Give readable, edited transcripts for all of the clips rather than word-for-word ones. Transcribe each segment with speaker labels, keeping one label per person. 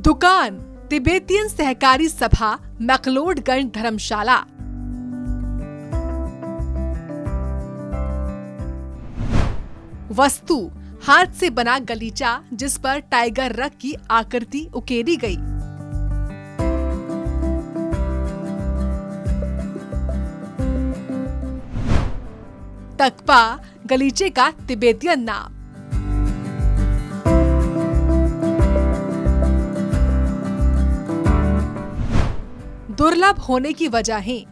Speaker 1: दुकान तिब्बतियन सहकारी सभा मैक्लोडगंज धर्मशाला। वस्तु हाथ से बना गलीचा जिस पर टाइगर रग की आकृति उकेरी गई। तकपा गलीचे का तिब्बतियन नाम। दुर्लभ होने की वजहें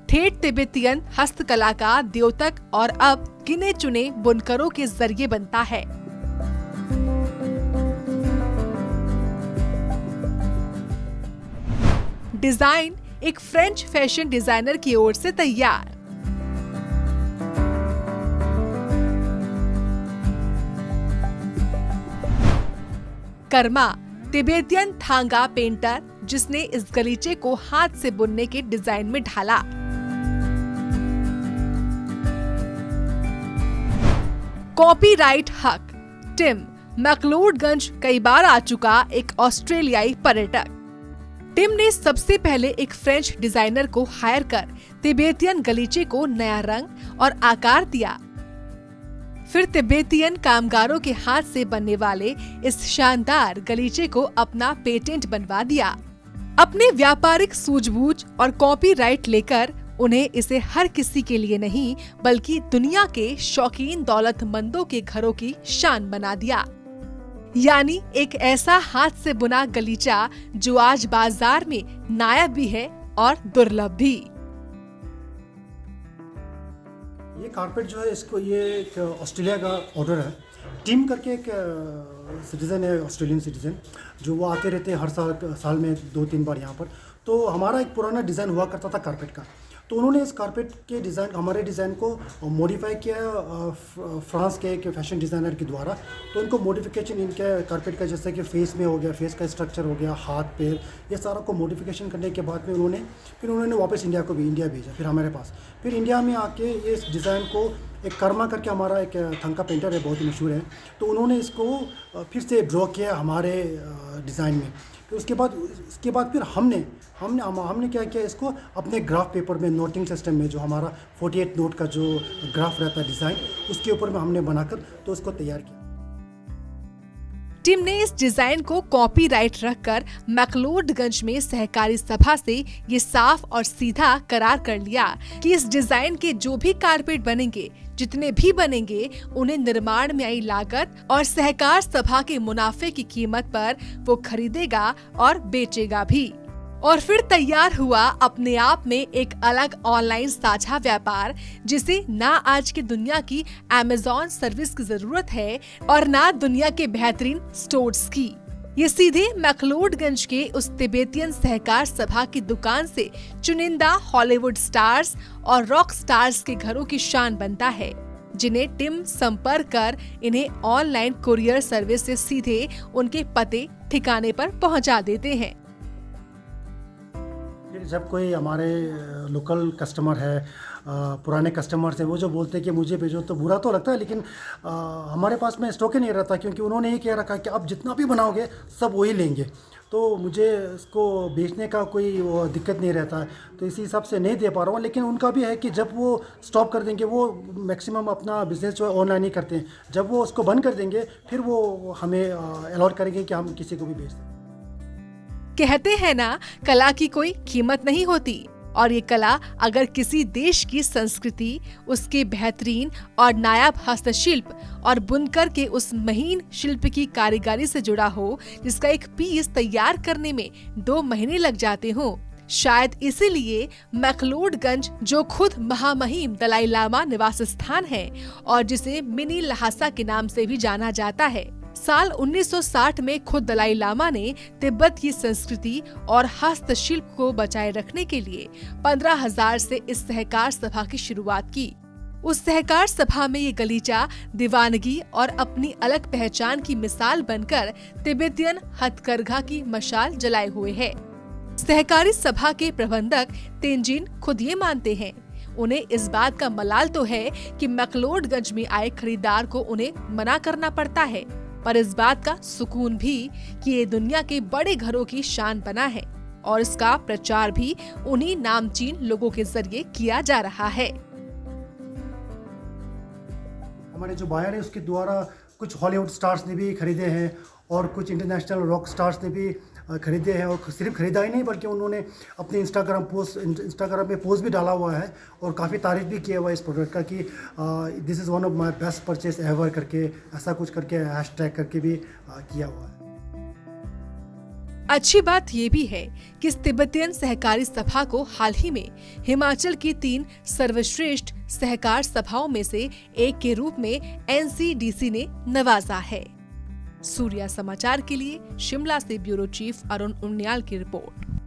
Speaker 1: ठेठ तिब्बतियन हस्तकला का द्योतक और अब गिने चुने बुनकरों के जरिए बनता है। डिजाइन एक फ्रेंच फैशन डिजाइनर की ओर से तैयार। कर्मा तिब्बतियन थांगा पेंटर जिसने इस गलीचे को हाथ से बुनने के डिजाइन में ढाला। कॉपीराइट हक टिम मैक्लोडगंज कई बार आ चुका एक ऑस्ट्रेलियाई पर्यटक। टिम ने सबसे पहले एक फ्रेंच डिजाइनर को हायर कर तिब्बतियन गलीचे को नया रंग और आकार दिया। फिर तिब्बतियन कामगारों के हाथ से बनने वाले इस शानदार गलीचे को अपना पेटेंट बनवा दिया। अपने व्यापारिक सूझबूझ और कॉपीराइट लेकर उन्हें इसे हर किसी के लिए नहीं बल्कि दुनिया के शौकीन दौलतमंदों के घरों की शान बना दिया। यानी एक ऐसा हाथ से बुना गलीचा जो आज बाजार में नायाब भी है और दुर्लभ भी।
Speaker 2: ये कारपेट जो है इसको ये एक ऑस्ट्रेलिया का ऑर्डर है। टीम करके एक सिटीज़न है, ऑस्ट्रेलियन सिटीज़न, जो वो आते रहते हैं हर साल में 2-3 बार यहाँ पर। तो हमारा एक पुराना डिज़ाइन हुआ करता था कारपेट का, तो उन्होंने इस कारपेट के डिज़ाइन हमारे डिज़ाइन को मॉडिफाई किया फ्रांस के एक फैशन डिज़ाइनर के द्वारा। तो उनको मॉडिफिकेशन इनके कारपेट का जैसे कि फेस में हो गया, फेस का स्ट्रक्चर हो गया, हाथ पैर, ये सारा को मॉडिफिकेशन करने के बाद में उन्होंने वापस इंडिया भेजा, फिर हमारे पास। फिर इंडिया में आके ये इस डिज़ाइन को एक कर्मा करके हमारा एक थंका पेंटर है, बहुत ही मशहूर है, तो उन्होंने इसको फिर से ड्रॉ किया हमारे डिज़ाइन में। फिर उसके बाद फिर हमने क्या किया, इसको अपने ग्राफ पेपर में नोटिंग सिस्टम में जो हमारा 48 नोट का जो ग्राफ रहता है डिज़ाइन, उसके ऊपर में हमने बनाकर तो उसको तैयार किया।
Speaker 1: टिम ने इस डिजाइन को कॉपीराइट रखकर मैक्लोडगंज में सहकारी सभा से ये साफ और सीधा करार कर लिया कि इस डिजाइन के जो भी कारपेट बनेंगे, जितने भी बनेंगे, उन्हें निर्माण में आई लागत और सहकार सभा के मुनाफे की कीमत पर वो खरीदेगा और बेचेगा भी। और फिर तैयार हुआ अपने आप में एक अलग ऑनलाइन साझा व्यापार, जिसे ना आज की दुनिया की अमेज़न सर्विस की जरूरत है और ना दुनिया के बेहतरीन स्टोर्स की। ये सीधे मैक्लोडगंज के उस तिब्बतियन सहकार सभा की दुकान से चुनिंदा हॉलीवुड स्टार्स और रॉक स्टार्स के घरों की शान बनता है, जिन्हें टिम संपर्क कर इन्हें ऑनलाइन कुरियर सर्विस से सीधे उनके पते ठिकाने पर पहुंचा देते हैं।
Speaker 2: जब कोई हमारे लोकल कस्टमर है, पुराने कस्टमर्स हैं, वो जो बोलते हैं कि मुझे भेजो, तो बुरा तो लगता है, लेकिन हमारे पास में स्टॉक ही नहीं रहता, क्योंकि उन्होंने ये कह रखा है कि आप जितना भी बनाओगे सब वही लेंगे, तो मुझे इसको बेचने का कोई दिक्कत नहीं रहता है, तो इसी हिसाब से नहीं दे पा रहा हूँ। लेकिन उनका भी है कि जब वो स्टॉप कर देंगे, वो मैक्सिमम अपना बिजनेस जो है ऑनलाइन ही करते हैं, जब वो उसको बंद कर देंगे फिर वो हमें अलॉट करेंगे कि हम किसी को भी बेच दें।
Speaker 1: कहते हैं ना, कला की कोई कीमत नहीं होती, और ये कला अगर किसी देश की संस्कृति, उसके बेहतरीन और नायाब हस्तशिल्प और बुनकर के उस महीन शिल्प की कारीगरी से जुड़ा हो, जिसका एक पीस तैयार करने में 2 महीने लग जाते हो, शायद इसीलिए मैक्लोडगंज, जो खुद महामहिम दलाई लामा निवास स्थान है और जिसे मिनी लहासा के नाम से भी जाना जाता है, साल 1960 में खुद दलाई लामा ने तिब्बत की संस्कृति और हस्तशिल्प को बचाए रखने के लिए 15,000 से इस सहकार सभा की शुरुआत की। उस सहकार सभा में ये गलीचा दीवानगी और अपनी अलग पहचान की मिसाल बनकर तिब्बतियन हथकरघा की मशाल जलाए हुए है। सहकारी सभा के प्रबंधक तेंजिन खुद ये मानते हैं। उन्हें इस बात का मलाल तो है कि मैक्लोडगंज में आए खरीदार को उन्हें मना करना पड़ता है, पर इस बात का सुकून भी कि ये दुनिया के बड़े घरों की शान बना है और इसका प्रचार भी उन्हीं नामचीन लोगों के जरिए किया जा रहा है।
Speaker 2: हमारे जो बायर है उसके द्वारा कुछ हॉलीवुड स्टार्स ने भी खरीदे हैं और कुछ इंटरनेशनल रॉक स्टार्स ने भी खरीदे हैं, और सिर्फ खरीदा ही नहीं बल्कि उन्होंने अपने इंस्टाग्राम पे पोस्ट भी डाला हुआ है और काफ़ी तारीफ भी किया हुआ है इस प्रोडक्ट का कि this is one of my best purchase ever करके, ऐसा कुछ करके हैशटैग करके भी किया हुआ है।
Speaker 1: अच्छी बात ये भी है कि इस तिब्बतियन सहकारी सभा को हाल ही में हिमाचल की 3 सर्वश्रेष्ठ सहकार सभाओं में से एक के रूप में NCDC ने नवाजा है। सूर्या समाचार के लिए शिमला से ब्यूरो चीफ अरुण उनियाल की रिपोर्ट।